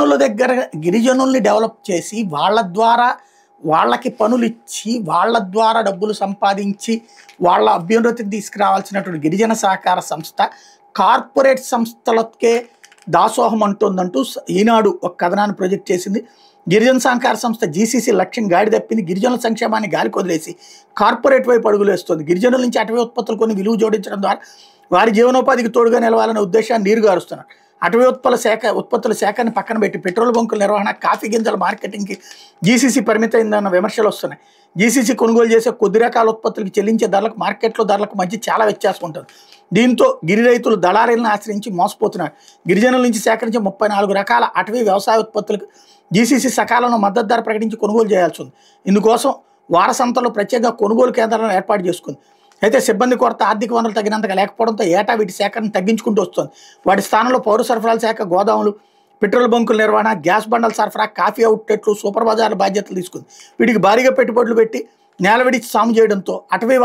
గిరిజనుల దగ్గర గిరిజనుల్ని డెవలప్ చేసి వాళ్ళ ద్వారా వాళ్ళకి పనులు ఇచ్చి వాళ్ళ ద్వారా డబ్బులు సంపాదించి వాళ్ళ అభ్యున్నతికి తీసుకురావాల్సినటువంటి గిరిజన సహకార సంస్థ కార్పొరేట్ సంస్థలకే దాసోహం అంటుందంటూ ఈనాడు ఒక కథనాన్ని ప్రొజెక్ట్ చేసింది. గిరిజన సహకార సంస్థ జీసీసీ లక్ష్యం గాడి తప్పింది. గిరిజనుల సంక్షేమాన్ని గాలికి వదిలేసి కార్పొరేట్ వైపు అడుగులేస్తుంది. గిరిజనుల నుంచి అటవీ ఉత్పత్తులు కొన్ని విలువ జోడించడం ద్వారా వారి జీవనోపాధికి తోడుగా నిలవాలనే ఉద్దేశాన్ని నీరుగారుస్తున్నారు. అటవీ ఉత్పత్తుల శాఖని పక్కన పెట్టి పెట్రోల్ బంకుల నిర్వహణ, కాఫీ గింజల మార్కెటింగ్కి జీసీసీ పరిమితమైందన్న విమర్శలు వస్తున్నాయి. జీసీసీ కొనుగోలు చేసే కొద్ది రకాల ఉత్పత్తులకి చెల్లించే ధరలకు మార్కెట్లో ధరలకు మధ్య చాలా వ్యత్యాసం ఉంటుంది. దీంతో గిరి రైతులు దళారీలను ఆశ్రయించి మోసపోతున్నారు. గిరిజనుల నుంచి సేకరించే 34 రకాల అటవీ వ్యవసాయ ఉత్పత్తులకు జీసీసీ సకాలంలో మద్దతు ధర ప్రకటించి కొనుగోలు చేయాల్సి ఉంది. ఇందుకోసం వారసంతలో ప్రత్యేకంగా కొనుగోలు కేంద్రాలను ఏర్పాటు చేసుకుంది. అయితే సిబ్బంది కొరత, ఆర్థిక వనరులు తగినంతగా లేకపోవడంతో ఏటా వీటి సేకరణ తగ్గించుకుంటూ వస్తుంది. వాటి స్థానంలో పౌర సరఫరాల శాఖ గోదాములు, పెట్రోల్ బంకుల నిర్వహణ, గ్యాస్ బండల సరఫరా, కాఫీ అవుట్లెట్లు, సూపర్ బజార్ల బాధ్యతలు తీసుకుంది. వీటికి భారీగా పెట్టుబడులు పెట్టి నేల విడిచి సాము చేయడంతో అటవీ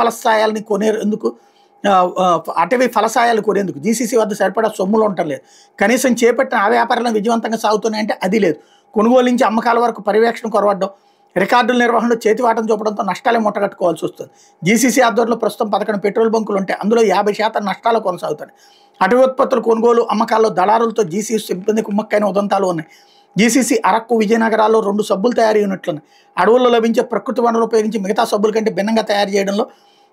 ఫలసాయాలను కొనేందుకు జీసీసీ వద్ద సరిపడా సొమ్ములు ఉండలేదు. కనీసం చేపట్టిన ఆ వ్యాపారాలను విజయవంతంగా సాగుతున్నాయంటే అది లేదు. కొనుగోలు నుంచి అమ్మకాల వరకు పర్యవేక్షణ కొరవడం, రికార్డుల నిర్వహణలో చేతివాటం చూపడంతో నష్టాలే మూటగట్టుకోవాల్సి వస్తుంది. జీసీసీ ఆధ్వర్యంలో ప్రస్తుతం 11 పెట్రోల్ బంకులు ఉంటే అందులో 50% నష్టాలు కొనసాగుతాయి. అటవీ ఉత్పత్తుల కొనుగోలు, అమ్మకాల్లో దళారులతో జీసీసీ సిబ్బంది కుమ్మక్కైన ఉదంతాలు ఉన్నాయి. జీసీసీ అరకు, విజయనగరాల్లో 2 సబ్బులు తయారు అయినట్లున్నాయి. అడవుల్లో లభించే ప్రకృతి వనరులు ఉపయోగించి మిగతా సబ్బుల కంటే భిన్నంగా తయారు చేయడంలో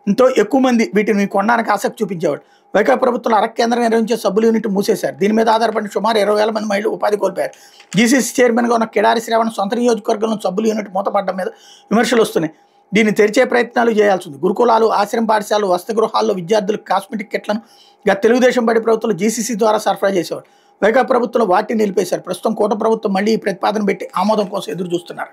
ఎంతో ఎక్కువ మంది వీటిని కొనడానికి ఆసక్తి చూపించేవాడు. వైకాపా ప్రభుత్వం అరకు కేంద్రం నిర్వహించే సబ్బుల యూనిట్ మూసేశారు. దీని మీద ఆధారపడిన సుమారు 20,000 మంది మహిళలు ఉపాధి కోల్పోయారు. జీసీసీ చైర్మన్గా ఉన్న కిడారి శ్రావణ్ సొంత నియోజకవర్గంలో సబ్బుల యూనిట్ మూతపడడం మీద విమర్శలు వస్తున్నాయి. దీన్ని తెరిచే ప్రయత్నాలు చేయాల్సి ఉంది. గురుకులాలు, ఆశ్రమ పాఠశాలలు, వసతి గృహాల్లో విద్యార్థులకు కాస్మెటిక్ కిట్లను తెలుగుదేశం బడి ప్రభుత్వం జీసీసీ ద్వారా సరఫరా చేసేవాడు. వైకాపా ప్రభుత్వం వాటిని నిలిపేశారు. ప్రస్తుతం కూటమి ప్రభుత్వం మళ్ళీ ఈ ప్రతిపాదన పెట్టి ఆమోదం కోసం ఎదురు చూస్తున్నారు.